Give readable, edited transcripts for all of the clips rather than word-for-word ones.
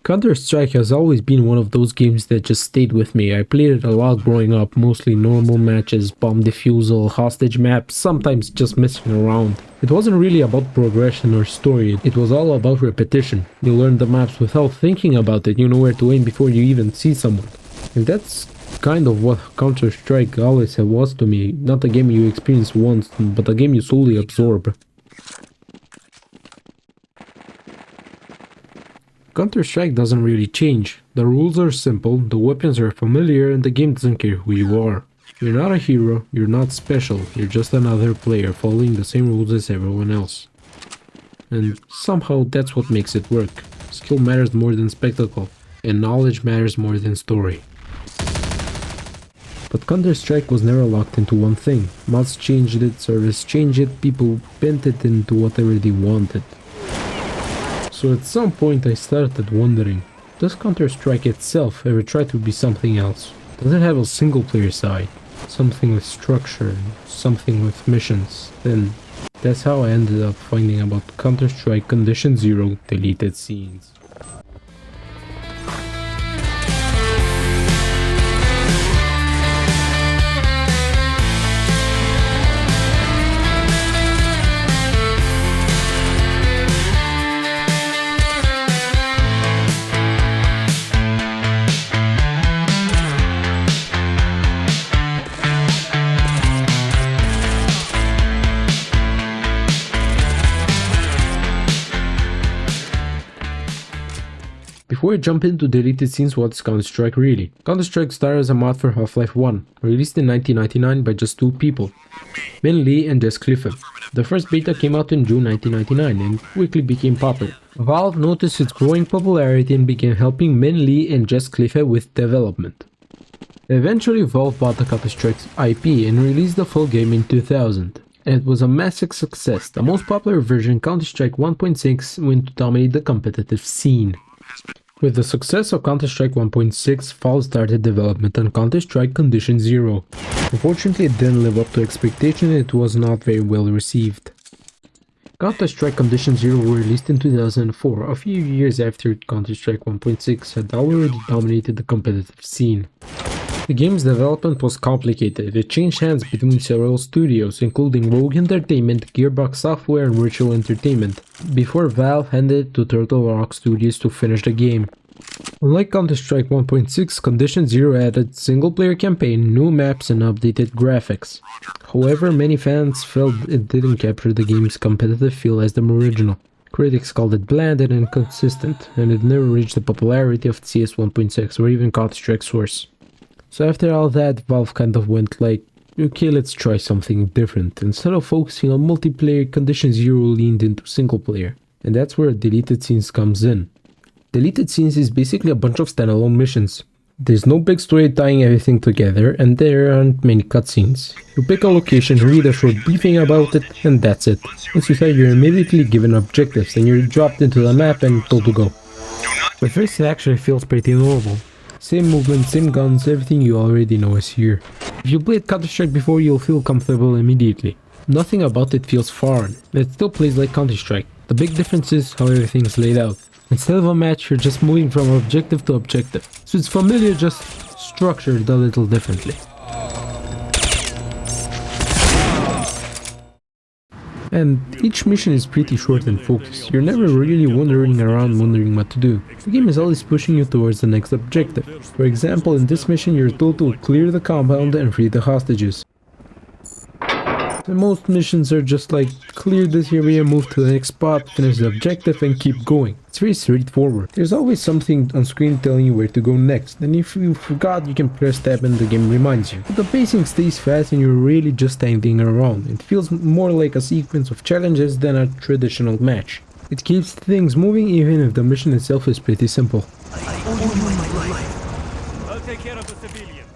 Counter-Strike has always been one of those games that just stayed with me. I played it a lot growing up, mostly normal matches, bomb defusal, hostage maps, sometimes just messing around. It wasn't really about progression or story, it was all about repetition. You learn the maps without thinking about it, you know where to aim before you even see someone. And that's kind of what Counter-Strike always was to me, not a game you experience once, but a game you slowly absorb. Counter-Strike doesn't really change. The rules are simple, the weapons are familiar, and the game doesn't care who you are. You're not a hero, you're not special, you're just another player following the same rules as everyone else. And somehow that's what makes it work. Skill matters more than spectacle, and knowledge matters more than story. But Counter-Strike was never locked into one thing. Mods changed it, servers changed it, people bent it into whatever they wanted. So at some point I started wondering, does Counter-Strike itself ever try to be something else? Does it have a single player side? Something with structure, something with missions? Then that's how I ended up finding about Counter-Strike Condition Zero deleted scenes. Before I jump into deleted scenes, what's Counter-Strike really? Counter-Strike started as a mod for Half-Life 1, released in 1999 by just two people, Ben Lee and Jess Cliffe. The first beta came out in June 1999 and quickly became popular. Valve noticed its growing popularity and began helping Ben Lee and Jess Cliffe with development. Eventually Valve bought the Counter-Strike IP and released the full game in 2000. And it was a massive success. The most popular version, Counter-Strike 1.6, went to dominate the competitive scene. With the success of Counter-Strike 1.6, Valve started development on Counter-Strike Condition Zero. Unfortunately, it didn't live up to expectation and it was not very well received. Counter-Strike Condition Zero was released in 2004, a few years after Counter-Strike 1.6 had already dominated the competitive scene. The game's development was complicated. It changed hands between several studios, including Rogue Entertainment, Gearbox Software, and Virtual Entertainment, before Valve handed it to Turtle Rock Studios to finish the game. Unlike Counter-Strike 1.6, Condition Zero added single-player campaign, new maps, and updated graphics. However, many fans felt it didn't capture the game's competitive feel as the original. Critics called it bland and inconsistent, and it never reached the popularity of CS 1.6 or even Counter-Strike Source. So after all that, Valve kind of went like, okay, let's try something different. Instead of focusing on multiplayer, Condition Zero leaned into single player. And that's where Deleted Scenes comes in. Deleted Scenes is basically a bunch of standalone missions. There's no big story tying everything together, and there aren't many cutscenes. You pick a location, read a short briefing about it, and that's it. Once you start, you're immediately given objectives, and you're dropped into the map and told to go. But first it actually feels pretty normal. Same movement, same guns, everything you already know is here. If you played Counter-Strike before, you'll feel comfortable immediately. Nothing about it feels foreign. It still plays like Counter-Strike. The big difference is how everything is laid out. Instead of a match, you're just moving from objective to objective. So it's familiar, just structured a little differently. And each mission is pretty short and focused. You're never really wandering around wondering what to do. The game is always pushing you towards the next objective. For example, in this mission you're told to clear the compound and free the hostages. And most missions are just like, clear this area, move to the next spot, finish the objective and keep going. It's very straightforward. There's always something on screen telling you where to go next, and if you forgot you can press tab and the game reminds you. But the pacing stays fast and you're really just standing around. It feels more like a sequence of challenges than a traditional match. It keeps things moving even if the mission itself is pretty simple. I'll take care of the civilian.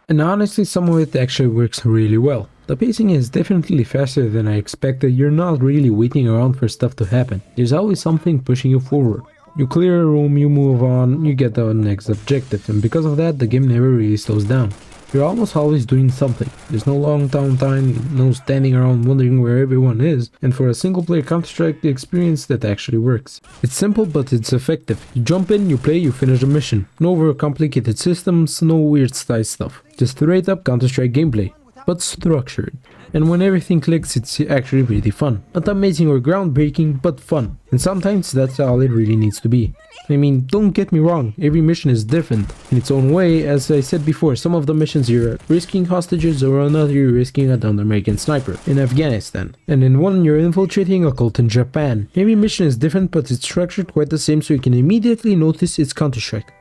And honestly, some of it actually works really well. The pacing is definitely faster than I expected. You're not really waiting around for stuff to happen. There's always something pushing you forward. You clear a room, you move on, you get the next objective, and because of that, the game never really slows down. You're almost always doing something. There's no long downtime, no standing around wondering where everyone is, and for a single player Counter-Strike, the experience that actually works. It's simple but it's effective. You jump in, you play, you finish the mission. No overcomplicated systems, no weird side stuff. Just straight up Counter-Strike gameplay, but structured. And when everything clicks, it's actually really fun. Not amazing or groundbreaking, but fun. And sometimes that's all it really needs to be. I mean, don't get me wrong, every mission is different in its own way. As I said before, some of the missions you're risking hostages, or another you're risking a downed American sniper in Afghanistan. And in one you're infiltrating a cult in Japan. Every mission is different, but it's structured quite the same, so you can immediately notice it's Counter-Strike.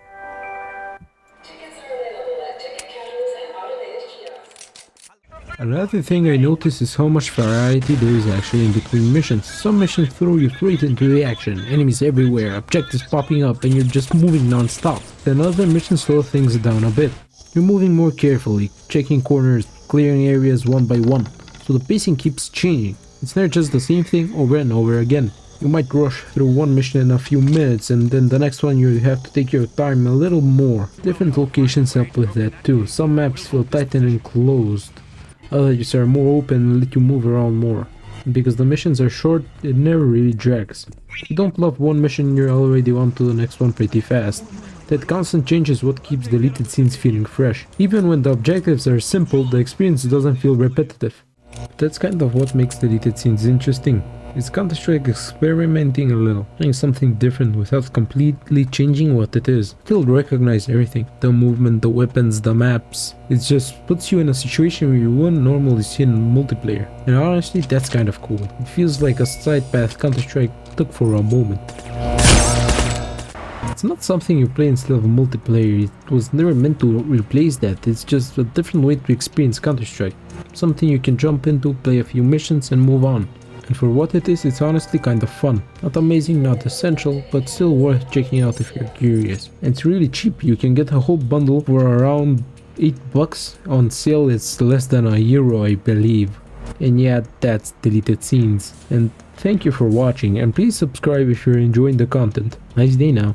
Another thing I noticed is how much variety there is actually in between missions. Some missions throw you straight into the action, enemies everywhere, objectives popping up, and you're just moving non-stop. Then other missions slow things down a bit. You're moving more carefully, checking corners, clearing areas one by one, so the pacing keeps changing. It's not just the same thing over and over again. You might rush through one mission in a few minutes, and then the next one you have to take your time a little more. Different locations help with that too. Some maps feel tight and enclosed. Others are more open and let you move around more. And because the missions are short, it never really drags. If you don't love one mission, you're already on to the next one pretty fast. That constant change is what keeps deleted scenes feeling fresh. Even when the objectives are simple, the experience doesn't feel repetitive. But that's kind of what makes deleted scenes interesting. It's Counter-Strike experimenting a little, trying something different without completely changing what it is. Still recognize everything, the movement, the weapons, the maps. It just puts you in a situation where you wouldn't normally see in multiplayer. And honestly, that's kind of cool. It feels like a side path Counter-Strike took for a moment. It's not something you play instead of multiplayer. It was never meant to replace that. It's just a different way to experience Counter-Strike. Something you can jump into, play a few missions and move on. And for what it is, it's honestly kind of fun. Not amazing, not essential, but still worth checking out if you're curious. And it's really cheap. You can get a whole bundle for around $8. On sale it's less than €1, I believe. And yeah, that's deleted scenes. And thank you for watching, and please subscribe if you're enjoying the content. Nice day now.